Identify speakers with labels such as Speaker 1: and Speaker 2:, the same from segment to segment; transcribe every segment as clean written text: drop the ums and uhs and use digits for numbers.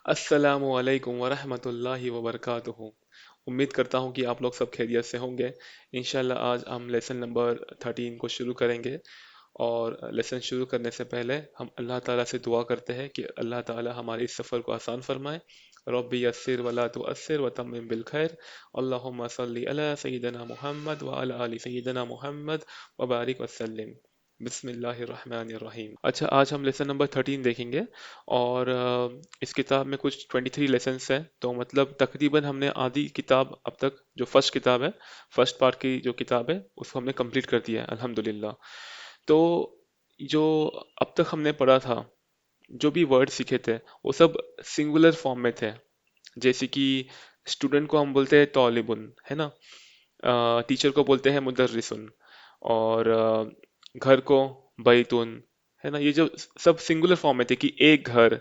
Speaker 1: अस्सलामु अलैकुम वरहमतुल्लाहि वबरकातुहू। उम्मीद करता हूँ कि आप लोग सब खैरियत से होंगे। इंशाल्लाह आज हम लेसन नंबर 13 को शुरू करेंगे। और लेसन शुरू करने से पहले हम अल्लाह ताला से दुआ करते हैं कि अल्लाह ताला हमारे इस सफ़र को आसान फरमाए। रब्बी यस्सिर वला तुअस्सिर व तम्मिम बिल खैर। अल्लाहुम्मा सल्ली अला सय्यिदना मुहम्मद व अला आलि सय्यिदना मुहम्मद व बारिक वसल्लिम। बिस्मिल्लाहिर्रहमानिर्रहीम। अच्छा, आज हम लेसन नंबर 13 देखेंगे। और इस किताब में कुछ 23 लेसन्स हैं, तो मतलब तकरीबन हमने आधी किताब अब तक, जो फर्स्ट किताब है, फर्स्ट पार्ट की जो किताब है, उसको हमने कंप्लीट कर दिया है अल्हम्दुलिल्लाह। तो जो अब तक हमने पढ़ा था, जो भी वर्ड सीखे थे, वो सब सिंगुलर फॉर्म में थे। जैसे कि स्टूडेंट को हम बोलते हैं तौलिबुन, है ना। टीचर को बोलते हैं मुदर्रिसुन। और घर को बैतुन, है ना। ये जो सब सिंगुलर फॉर्म में थे कि एक घर,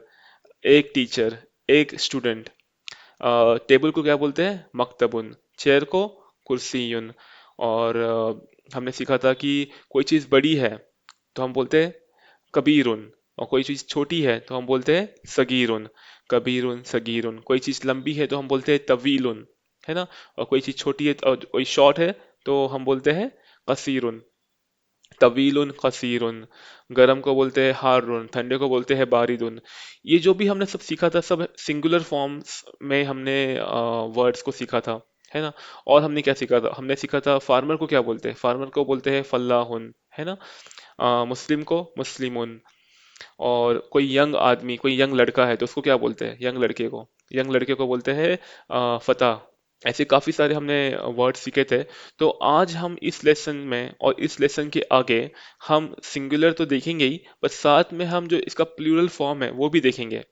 Speaker 1: एक टीचर, एक स्टूडेंट। टेबल को क्या बोलते हैं, मकतबुन। चेयर को कुर्सियुन। और हमने सीखा था कि कोई चीज़ बड़ी है तो हम बोलते हैं कबीरुन। और कोई चीज़ छोटी है तो हम बोलते हैं सगीरुन। कबीरुन सगीरुन। कोई चीज़ लंबी है तो हम बोलते हैं तवीलुन, है ना। और कोई चीज़ छोटी है और कोई शॉर्ट है तो हम बोलते हैं कसीरुन। तवीलुन कसीरुन। गर्म को बोलते हैं हारुन, ठंडे को बोलते हैं बारिदुन। ये जो भी हमने सब सीखा था, सब सिंगुलर फॉर्म्स में हमने वर्ड्स को सीखा था, है ना। और हमने क्या सीखा था, हमने सीखा था फार्मर को क्या बोलते हैं, फार्मर को बोलते हैं फल्लाहुन, है ना। मुस्लिम को मुस्लिमुन। और कोई यंग आदमी, कोई यंग लड़का है तो उसको क्या बोलते हैं, यंग लड़के को बोलते हैं फतह। ऐसे काफी सारे हमने वर्ड सीखे थे। तो आज हम इस लेसन में और इस लेसन के आगे हम सिंगुलर तो देखेंगे ही, पर साथ में हम जो इसका प्लूरल फॉर्म है वो भी देखेंगे।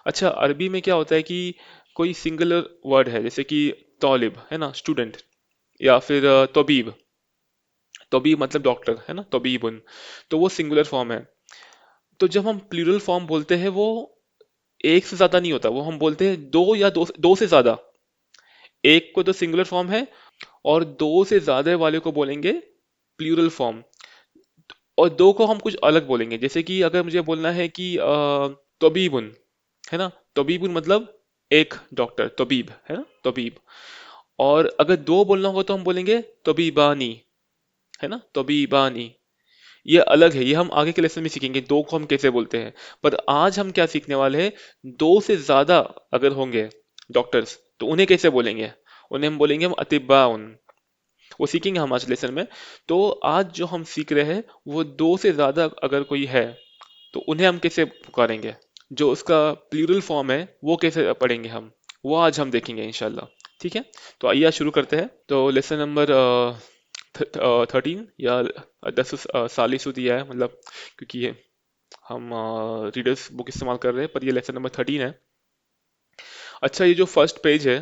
Speaker 1: अच्छा, अरबी में क्या होता है कि कोई सिंगुलर वर्ड है, जैसे कि तौलिब, है ना, स्टूडेंट। या फिर तबीब। तबीब मतलब डॉक्टर, है ना, तबीबुन। तो वो सिंगुलर फॉर्म है। तो जब हम प्लूरल फॉर्म बोलते हैं, वो एक से ज्यादा नहीं होता, वो हम बोलते हैं दो या दो से ज्यादा। एक को तो सिंगुलर फॉर्म है, और दो से ज्यादा वाले को बोलेंगे प्लूरल फॉर्म। और दो को हम कुछ अलग बोलेंगे, जैसे कि अगर मुझे बोलना है कि तबीबुन, है ना। तबीबुन मतलब एक डॉक्टर, तबीब, है ना, तबीब। और अगर दो बोलना होगा तो हम बोलेंगे तबीबानी, है ना, तबीबानी। ये अलग है, ये हम आगे के लेसन में सीखेंगे दो को हम कैसे बोलते हैं। पर आज हम क्या सीखने वाले हैं, दो से ज्यादा अगर होंगे डॉक्टर्स तो उन्हें कैसे बोलेंगे। उन्हें हम बोलेंगे हम अतिब्बाउन। वो सीखेंगे हम आज लेसन में। तो आज जो हम सीख रहे हैं, वो दो से ज्यादा अगर कोई है तो उन्हें हम कैसे पुकारेंगे, जो उसका प्लूरल फॉर्म है वो कैसे पढ़ेंगे हम, वो आज हम देखेंगे इंशाल्लाह। ठीक है। तो आइए आज शुरू करते हैं। तो लेसन नंबर 13 या 10 सालिसु दिया है, मतलब क्योंकि ये हम रीडर्स बुक इस्तेमाल कर रहे हैं, पर ये लेसन नंबर 13 है। अच्छा, ये जो फर्स्ट पेज है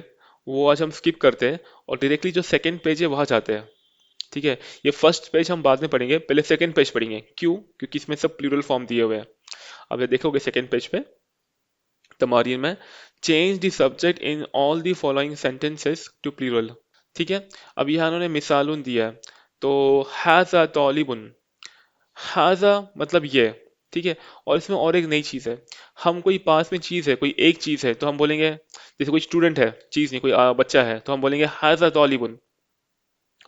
Speaker 1: वो आज हम स्किप करते हैं और डायरेक्टली जो सेकंड पेज है वहां जाते हैं। ठीक है। ये फर्स्ट पेज हम बाद में पढ़ेंगे, पहले सेकंड पेज पढ़ेंगे। क्यों? क्योंकि इसमें सब प्लूरल फॉर्म दिए हुए हैं। अब ये देखोगे सेकंड पेज पे तमारीन में, change the subject in all the following sentences to plural. ठीक है। अब यहाँ उन्होंने मिसालुन दिया है। तो हाजा तौलिबुन। हाजा मतलब ये। ठीक है। और इसमें और एक नई चीज है। हम कोई पास में चीज है, कोई एक चीज है तो हम बोलेंगे, जैसे कोई स्टूडेंट है, चीज नहीं, कोई बच्चा है, तो हम बोलेंगे हाजा तौलिबुन।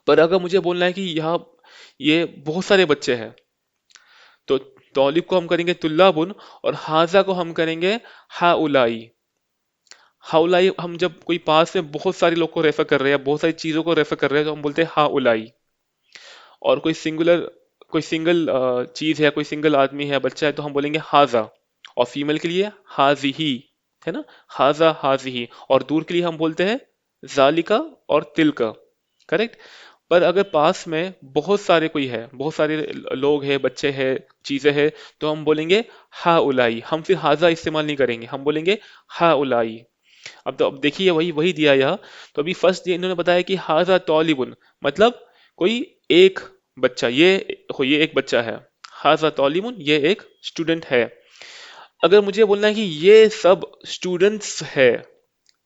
Speaker 1: पर अगर मुझे बोलना है कि यहाँ ये बहुत सारे बच्चे हैं, तो तौलिब को हम करेंगे तुल्लाबुन, और हाजा को हम करेंगे हाउलाई। हाउलाई हम जब कोई पास में बहुत सारे लोग को रेफर कर रहे हैं, बहुत सारी चीजों को रेफर कर रहे हैं, तो हम बोलते हैं हाउलाई। और कोई सिंगुलर, कोई सिंगल चीज है, कोई सिंगल आदमी है, बच्चा है, तो हम बोलेंगे हाजा। और फीमेल के लिए हाजिही, है ना, हाजा हाजिही। और दूर के लिए हम बोलते हैं जालिका और तिलका। करेक्ट। पर अगर पास में बहुत सारे कोई है, बहुत सारे लोग हैं, बच्चे हैं, चीजें हैं, तो हम बोलेंगे हा उलाई। हम फिर हाजा इस्तेमाल नहीं करेंगे, हम बोलेंगे हा उलाई। अब देखिए, वही वही दिया यहाँ। तो अभी फर्स्ट इन्होंने बताया कि हाजा तौलिबुन, मतलब कोई एक बच्चा, ये एक बच्चा है। हाजा तौलिबुन, ये एक स्टूडेंट है। अगर मुझे बोलना है कि ये सब स्टूडेंट्स है,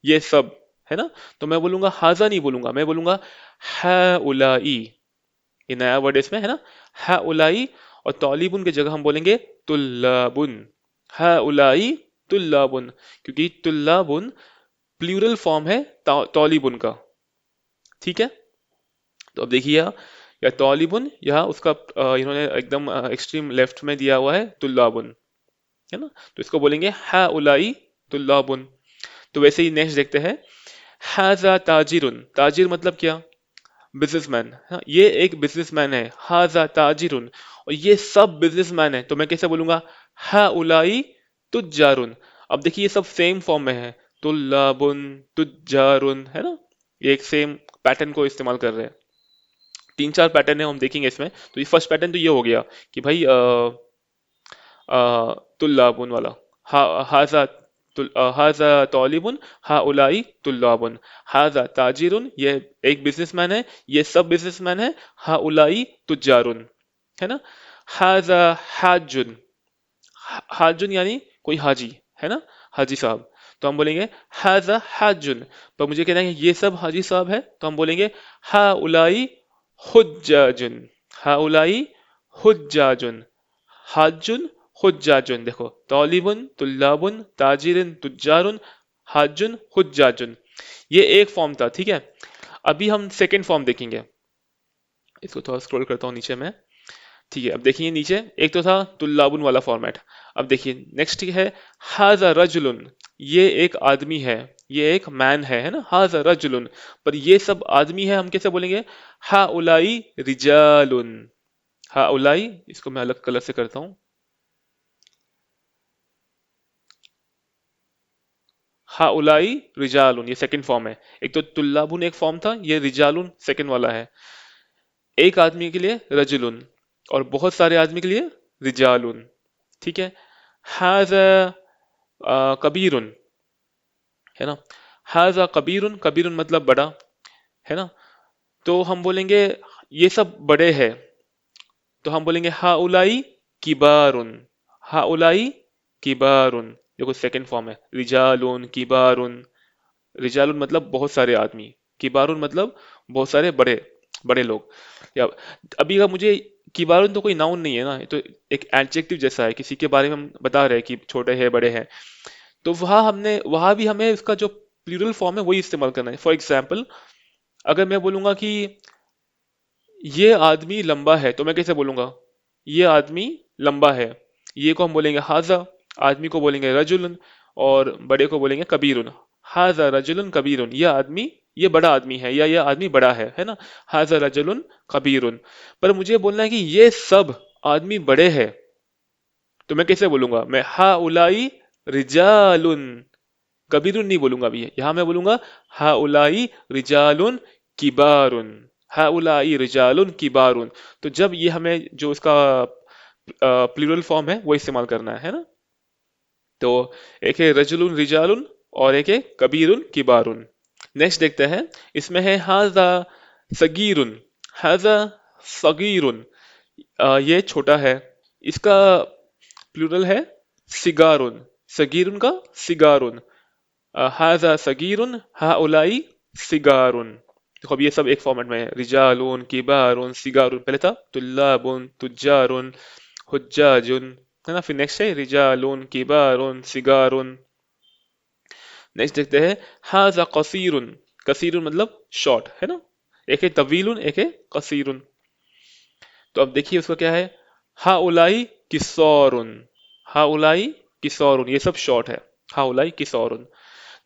Speaker 1: ये सब, है ना, तो मैं बोलूंगा हाजा नहीं बोलूंगा, मैं बोलूंगा है उलाई। ये नया वर्ड इसमें, है ना, है उलाई। और तौलिबुन की जगह हम बोलेंगे तुल्लाबुन। है उलाई तुल्लाबुन, क्योंकि तुल्लाबुन प्लूरल फॉर्म है तौलिबुन का। ठीक है, तो अब देखिए यहाँ, या तौलिबुन, यहाँ उसका इन्होंने एकदम एक्सट्रीम लेफ्ट में दिया हुआ है तुल्लाबुन, है ना। तो इसको बोलेंगे हा उलाई तुल्लाबुन। तो वैसे ही नेक्स्ट देखते हैं, हाजा ताजिरुन। ताजिर मतलब क्या? बिजनेसमैन। हाँ, ये एक बिजनेसमैन है, हाजा ताजिरुन, और ये सब बिजनेसमैन है, तो मैं कैसे बोलूंगा? हा उलाई तुजारुन। अब देखिए ये सब सेम फॉर्म में है, तुल्लाबुन, तुजारुन, है ना। ये एक सेम पैटर्न को इस्तेमाल कर रहे हैं। तीन चार पैटर्न है, हम देखेंगे इसमें। तो ये फर्स्ट पैटर्न तो ये हो गया कि भाई तुल्लाबुन वाला, हा हाजा हाजा तौलिबुन, हा उलाई तुल्लाबुन। हाजा ताजिरुन, ये एक बिजनेसमैन है, ये सब बिजनेसमैन है, हा उलाई तुजारुन, है ना। हाजा हाजुन, हाजुन यानी कोई हाजी, है ना, हाजी साहब। तो हम बोलेंगे हाजा हाजुन। पर मुझे कहना है कि ये सब हाजी साहब है, तो हम बोलेंगे हा उलाई हुज्जाजुन। हा उलाई हुज्जाजुन, हाजुन, हुज्जाजुन। देखो, तौलिबुन, तुल्लाबुन, ताजिरुन, तुज्जारुन, हाजुन, हुज्जाजुन, ये एक फॉर्म था। ठीक है, अभी हम सेकंड फॉर्म देखेंगे। इसको थोड़ा स्क्रॉल करता हूँ नीचे में। ठीक है, अब देखिए नीचे, एक तो था तुल्लाबुन वाला फॉर्मेट। अब देखिए नेक्स्ट है हाजा रजुलुन। ये एक आदमी है, ये एक मैन है ना, हाजा रजुलुन। पर ये सब आदमी है, हम कैसे बोलेंगे? हा उलाई रिजालुन। हा उलाई, इसको मैं अलग कलर से करता हूँ। हा उलाई रिजालुन, ये सेकंड फॉर्म है। एक तो तुल्लाबुन एक फॉर्म था, ये रिजालुन सेकंड वाला है। एक आदमी के लिए रजुलुन, और बहुत सारे आदमी के लिए रिजालुन। ठीक है, हाजा कबीरुन, है ना। हाजा कबीरुन, कबीरुन मतलब बड़ा, है ना। तो हम बोलेंगे ये सब बड़े हैं, तो हम बोलेंगे हाउलाई किबारुन। हाउलाई किबारुन, देखो सेकंड फॉर्म है, रिजालुन किबारुन। रिजालुन मतलब बहुत सारे आदमी, किबारुन मतलब बहुत सारे बड़े बड़े लोग। या अभी अगर मुझे, किबारुन तो कोई नाउन नहीं है ना, ये तो एक एडजेक्टिव जैसा है, किसी के बारे में हम बता रहे हैं कि छोटे हैं बड़े हैं। तो वहां भी हमें उसका जो प्लूरल फॉर्म है वही इस्तेमाल करना है। फॉर एग्जाम्पल, अगर मैं बोलूंगा कि ये आदमी लंबा है, तो मैं कैसे बोलूंगा? ये आदमी लंबा है, ये को हम बोलेंगे हाजा, आदमी को बोलेंगे रजुलन, और बड़े को बोलेंगे कबीरुन। हाजा रजुलन कबीरुन, ये आदमी, ये बड़ा आदमी है, या ये आदमी बड़ा है ना। हाजा रजुलन कबीरुन। पर मुझे बोलना है कि ये सब आदमी बड़े हैं, तो मैं कैसे बोलूंगा? मैं हा उलाई रिजालुन, कबीरुन नहीं बोलूंगा। अभी यहां मैं बोलूंगा हा उलाई रिजालुन किबारुन। हा उलाई रिजालुन किबारुन। तो जब ये हमें जो उसका प्लूरल फॉर्म है वो इस्तेमाल करना है ना। तो एक है रजुलुन रिजालुन, और एक है कबीरुन किबारुन। नेक्स्ट देखते हैं, इसमें है हाजा सगीरुन। हाजा सगीरुन, ये छोटा है, इसका प्लूरल है सिगारुन। सगीरुन का सिगारुन। हाजा सगीरुन, हाउलाई सिगारुन। देखो अब ये सब एक फॉर्मेट में है, रिजालुन किबारुन सिगारुन। पहले था तुल्लाबुन तुजारुन हुज्जाजुन, है ना। फिर नेक्स्ट है रिजालुन किबारुन सिगारुन। नेक्स्ट देखते हैं, हाजा कसीरुन। कसीरुन मतलब शॉर्ट, है ना। एक है तवीलुन, एक है कसीरुन। तो अब देखिए उसका क्या है, हाउलाई किसौरुन। हाउलाई किसौरुन, ये सब शॉर्ट है, हाउलाई किसौरुन।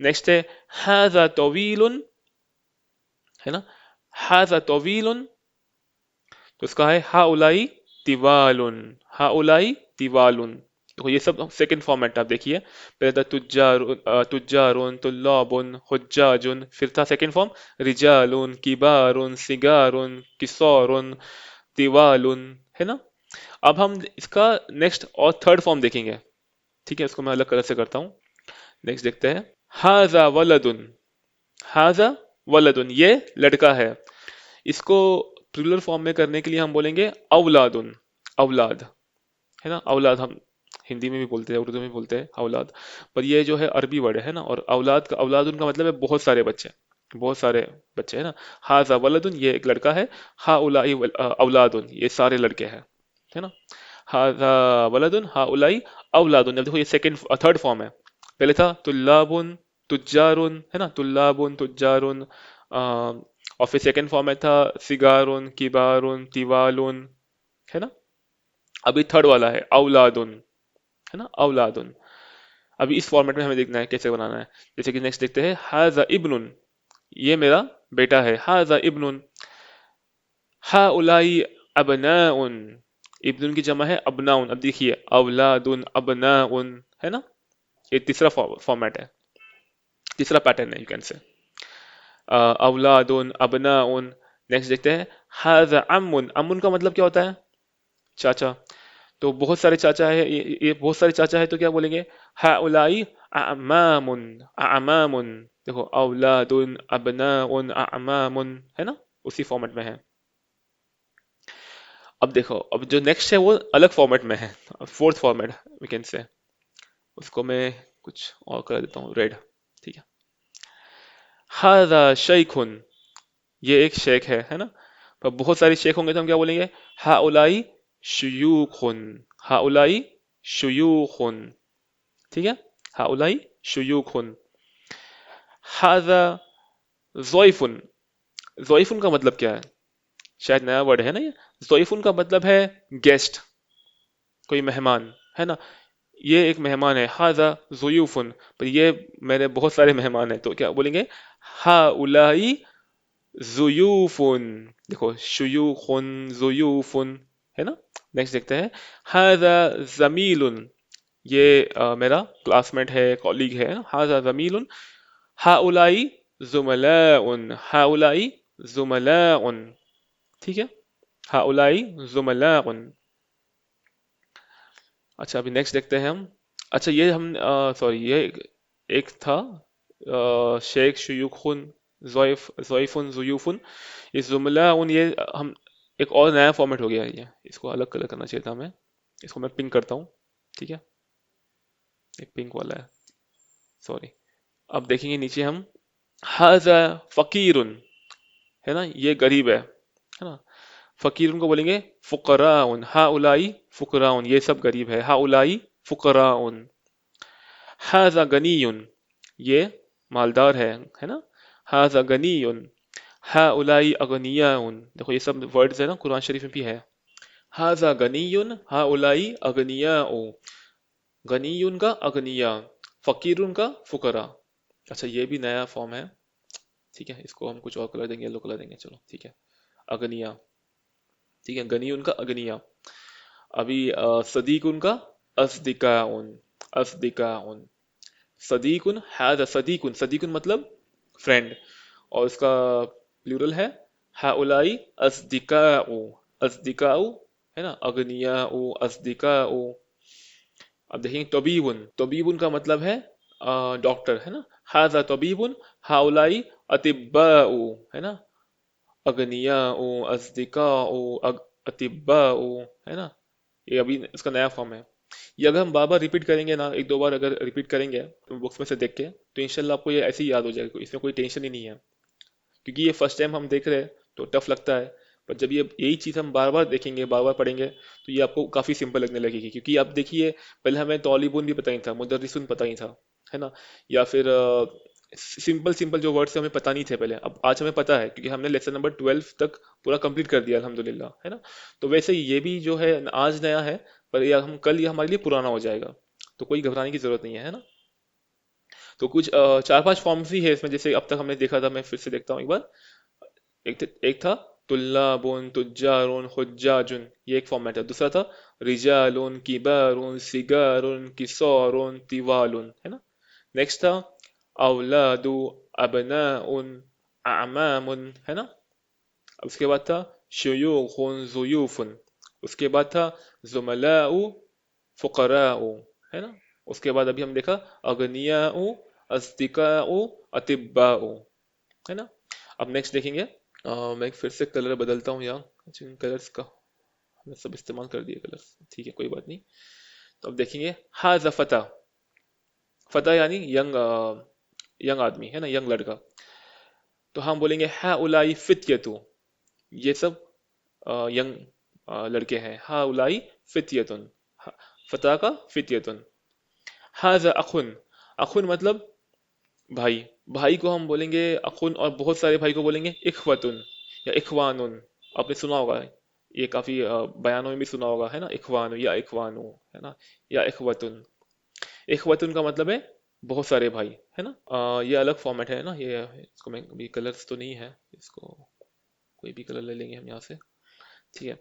Speaker 1: नेक्स्ट है हाजा तवीलुन, है ना। हाजा तवीलुन, तो उसका है हाउलाई तिवालुन। हाउलाई तिवालुन। देखो ये सब सेकंड फॉर्मेट आप देखिए। पहले था तुज्जारुन तुल्लाबुन हुज्जाजुन, फिर था सेकंड फॉर्म रिजालुन किबारुन सिगारुन किसौरुन तिवालुन, है ना। अब हम इसका नेक्स्ट और थर्ड फॉर्म देखेंगे। ठीक है, इसको मैं अलग कलर से करता हूँ। नेक्स्ट देखते हैं, हाजा वलदुन। हाजा वलदुन, ये लड़का है। इसको प्लूरल फॉर्म में करने के लिए हम बोलेंगे औलादुन। औलाद, है ना। औलाद हम हिंदी में भी बोलते हैं, उर्दू में भी बोलते हैं औलाद। पर ये जो है अरबी वर्ड है ना, और औलाद का, औलादुन का मतलब है बहुत सारे बच्चे, बहुत सारे बच्चे, है ना। हाजा वलदुन, ये एक लड़का है। हा उलाई औलादुन, ये सारे लड़के हैं, है ना। हाजा वलदुन हा उलाई औलादुन। अब देखो ये सेकंड थर्ड फॉर्म है, पहले था तुल्लाबुन तुज्जारुन, है ना, तुल्लाबुन तुज्जारुन। और फिर सेकंड फॉर्म में था सिगारुन किबारुन तिवालुन, है ना। अभी थर्ड वाला है औलादुन, है ना, औलादुन। अभी इस फॉर्मेट में हमें देखना है कैसे बनाना है। जैसे कि नेक्स्ट देखते हैं हाजा इब्नुन, ये मेरा बेटा है, हाजा इब्नुन। हाउलाई अबनाउन, इब्नुन की जमा है अबनाउन। अब देखिए औलादुन अबनाउन, है ना। ये तीसरा फॉर्मेट है, तीसरा पैटर्न है, यू कैन से औलादुन अबनाउन। नेक्स्ट देखते हैं हाजा अम्मुन, अम्मुन का मतलब क्या होता है, चाचा। तो बहुत सारे चाचा है, ये बहुत सारे चाचा है, तो क्या बोलेंगे, हाउलाई अमामुन, अमामुन। देखो औलादुन अबनाउन अमामुन, है ना, उसी फॉर्मेट में है। अब देखो, अब जो नेक्स्ट है वो अलग फॉर्मेट में है, fourth format we can say. उसको मैं कुछ और कर देता हूँ, रेड, ठीक है। हाजा शेखुन, ये एक शेख है ना। पर बहुत सारे शेख होंगे तो हम क्या बोलेंगे, हाउलाई शुयूखुन, हाउलाई शुयूखुन, ठीक है, हाउलाई शुयूखुन। हाजा जोइफुन, जोइफुन का मतलब क्या है, शायद नया वर्ड है ना ये। जोइफुन का मतलब है गेस्ट, कोई मेहमान, है ना। ये एक मेहमान है, हाजा जुयूफुन, पर ये मेरे बहुत सारे मेहमान हैं, तो क्या बोलेंगे, हा उलाई जुयूफुन। देखो शुयूखुन जुयूफुन, है ना। नेक्स्ट देखते हैं हाजा जमीलुन, ये मेरा क्लासमेट है, कॉलीग है ना, हाजा जमीलुन। हा उलाई जुमलाउन, हा उलाई जुमलाउन, ठीक है, हा उलाई जुमलाउन। अच्छा अभी नेक्स्ट देखते हैं हम। अच्छा ये हम, सॉरी, ये एक था शेख शुयूखुन जोइफुन जुयूफुन। ये जुमला उन, ये हम एक और नया फॉर्मेट हो गया है, ये इसको अलग कलर करना चाहिए था हमें। इसको मैं पिंक करता हूँ, ठीक है, ये पिंक वाला है, सॉरी। अब देखेंगे नीचे हम, हाजा फकीरुन, है ना, ये गरीब है ना। फकीरुन को बोलेंगे फुकराउन, हा उलाई फुकराउन, ये सब गरीब है, हा उलाई फुकराउन। हाजा गनीयुन, ये मालदार है ना, हाजा गनीयुन। हा उलाई अगनियाउन, देखो ये सब वर्ड्स है ना, कुरान शरीफ में भी है। हाजा गनीयुन हा उलाई अगनियाउ, गनीयुन का अगनिया, फकीरुन का फुकरा। अच्छा ये भी नया फॉर्म है, ठीक है, इसको हम कुछ और कलर देंगे, येलो कलर देंगे, चलो ठीक है, अगनिया, ठीक है, गनीयुन का अगनिया। अभी सदीकुन का अस्दिकाउन, अस्दिकाउन। सदीकुन हैज, सदीकुन, सदीकुन मतलब फ्रेंड, और उसका प्लूरल है हाउलाई अस्दिकाउ, अस्दिकाउ, है ना, अगनियाउ अस्दिकाउ। अब देखेंगे तबीबुन, तबीबुन का मतलब है डॉक्टर, है ना, हाजा तबीबुन हाउलाई अतिब्बाउ, है ना, अगनियाउ अस्दिकाउ अतिब्बाउ, है ना। ये अभी इसका नया फॉर्म है। ये अगर हम बार बार रिपीट करेंगे ना, एक दो बार अगर रिपीट करेंगे बुक्स में से देख के, तो इंशाल्लाह आपको ये ऐसे ही याद हो जाएगा, इसमें कोई टेंशन ही नहीं है। क्योंकि ये फर्स्ट टाइम हम देख रहे हैं तो टफ लगता है, पर जब ये यही चीज़ हम बार बार देखेंगे, बार बार पढ़ेंगे, तो ये आपको काफ़ी सिंपल लगने लगेगी। क्योंकि आप देखिए, पहले हमें तौलिबुन भी पता नहीं था, मुदर्रिसुन पता नहीं था, है ना, या फिर सिंपल सिंपल जो वर्ड्स हमें पता नहीं थे पहले, अब आज हमें पता है, क्योंकि हमने लेसन नंबर 12 तक पूरा कंप्लीट कर दिया अल्हम्दुलिल्लाह, है ना। तो वैसे ही ये भी जो है आज नया है, पर ये हम कल ये हमारे लिए पुराना हो जाएगा, तो कोई घबराने की जरूरत नहीं है ना। तो कुछ चार पांच फॉर्म्स ही है इसमें, जैसे अब तक हमने देखा था, मैं फिर से देखता हूँ एक बार। एक था तुल्लाबुन तुज्जारुन हुज्जाजुन, ये एक फॉर्मेट है। दूसरा था रिजालुन किबारुन सिगारुन किसौरुन तिवालुन, है ना। नेक्स्ट था औलादु अबनाउन अमामुन, है ना। उसके बाद था शुयूखुन जुयूफुन। उसके बाद था जुमलाउ फुकराउ, है ना। उसके बाद अभी हम देखा अगनियाउ अस्दिकाउ अतिब्बाउ, है ना। अब नेक्स्ट देखेंगे। मैं फिर से कलर बदलता हूँ यहाँ, जिन कलर्स का हमने सब इस्तेमाल कर दिए कलर्स, ठीक है, कोई बात नहीं। तो अब देखेंगे हाजा फता, फता यानी यंग, यंग आदमी, है ना, यंग लड़का। तो हम बोलेंगे हा उलाई फित्यतु, ये सब यंग लड़के हैं, हा उलाई फित्यतुन, फता का फित्यतुन। हाजा अखुन, अखुन मतलब भाई। भाई को हम बोलेंगे अखुन, और बहुत सारे भाई को बोलेंगे इखवतुन या इखवानुन। आपने सुना होगा, ये काफी बयानों में भी सुना होगा, है ना, इखवानु या इखवानु, है ना, या इखवतुन। इखवतुन का मतलब है बहुत सारे भाई, है ना। ये अलग फॉर्मेट है ना ये। इसको मैं अभी, कलर्स तो नहीं है इसको, कोई भी कलर ले लेंगे हम यहाँ से, ठीक है।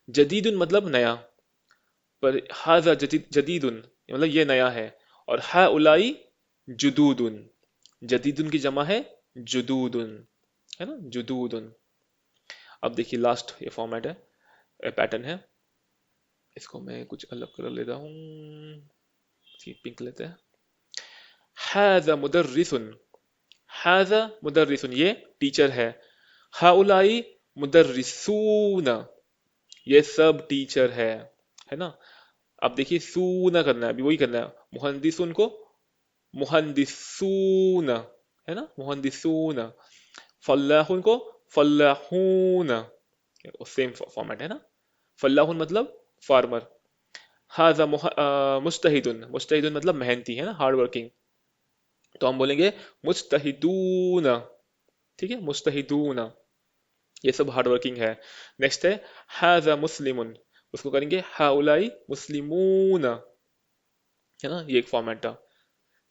Speaker 1: जदीदुन मतलब नया, पर हाजा जदीद, जदीदुन मतलब ये नया है। और हा उलाई जुदूदुन, जदीदुन की जमा है जुदूदुन, है ना, जुदूदुन। अब देखिए लास्ट ये फॉर्मेट है, पैटर्न है। इसको मैं कुछ अलग कलर लेता हूँ, पिंक लेते हैं। हाजा मुदर्रिसुन, हाजा मुदर्रिसुन ये टीचर है। हाउलाई मुदर्रिसूना, ये सब टीचर है ना। अब देखिए सूना करना है, अभी वही करना है। मुहंदिसुन को मुहंदिसूना, है ना, मुहंदिसूना। फल्लाहुन को फल्लाहूना, सेम फॉर्मेट है ना। फल्लाहुन मतलब फार्मर। हाजा मुस्तहिदुन, मुस्तहिदुन मतलब मेहनती, है ना, हार्ड वर्किंग। तो हम बोलेंगे मुस्तहिदूना, ठीक है, मुस्तहिदूना, ये सब हार्ड वर्किंग है। नेक्स्ट है हाजा मुस्लिमुन, उसको करेंगे हाउलाई मुस्लिमूना, है ना, ये एक फॉर्मेट था।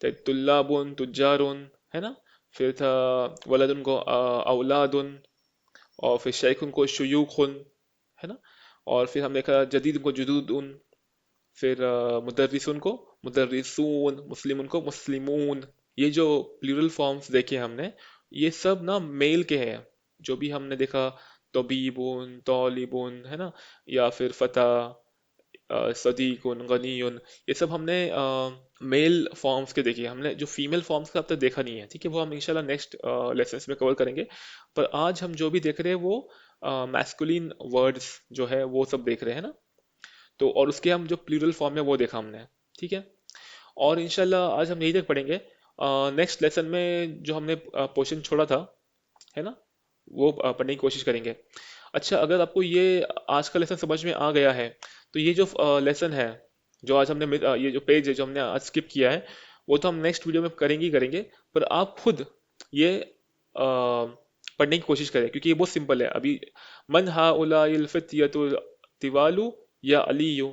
Speaker 1: तो तुल्लाबुन तुजारुन, है ना। फिर था वलदुन को औलादुन, और फिर शैखुन को शुयूखुन, है ना। और फिर हम देखा जदीद को जुदूदुन, फिर मुदर्रिसुन को मुदर्रिसून, मुस्लिमुन को मुस्लिमून। ये जो प्लूरल फॉर्म्स देखे हमने, ये सब ना मेल के हैं। जो भी हमने देखा, तबीबुन, तौलिबुन, है ना, या फिर फता, सदीकुन, गनीयुन, ये सब हमने मेल फॉर्म्स के देखे। हमने जो फीमेल फॉर्म्स का अब तक देखा नहीं है, ठीक है, वो हम इंशाल्लाह नेक्स्ट लेसन्स में कवर करेंगे। पर आज हम जो भी देख रहे हैं वो मैस्कुलिन वर्ड्स जो है वो सब देख रहे हैं ना। तो और उसके हम जो प्लूरल फॉर्म है वो देखा हमने, ठीक है। और इंशाल्लाह आज हम यही तक पढ़ेंगे। नेक्स्ट लेसन में जो हमने पोर्शन छोड़ा था, है ना, वो पढ़ने की कोशिश करेंगे। अच्छा, अगर आपको ये आज का लेसन समझ में आ गया है, तो ये जो लेसन है, जो आज हमने ये जो पेज है जो हमने आज स्किप किया है, वो तो हम नेक्स्ट वीडियो में करेंगे ही करेंगे। पर आप खुद ये पढ़ने की कोशिश करें, क्योंकि ये बहुत सिंपल है अभी। मन हाउलाइल फित्यतुल तिवालु या अलीयु।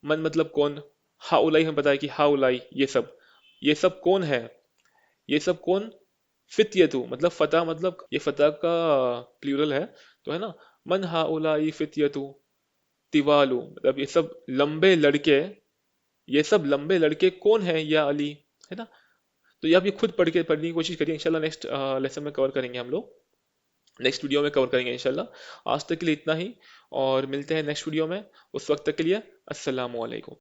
Speaker 1: मन मतलब कौन, हाउलाई हमें पता है कि हाउलाई ये सब कौन है, ये सब कौन। फित्यतु मतलब फतह, मतलब ये फतह का प्लूरल है, तो है ना। मन हाउलाई फित्यतु तिवालु मतलब ये सब लंबे लड़के, ये सब लंबे लड़के कौन है या अली, है ना। तो ये आप ये खुद पढ़ के पढ़ने की कोशिश करिए, इंशाल्लाह नेक्स्ट लेसन में कवर करेंगे हम लोग, नेक्स्ट वीडियो में कवर करेंगे इंशाल्लाह। आज तक के लिए इतना ही, और मिलते हैं नेक्स्ट वीडियो में। उस वक्त तक के लिए अस्सलाम वालेकुम।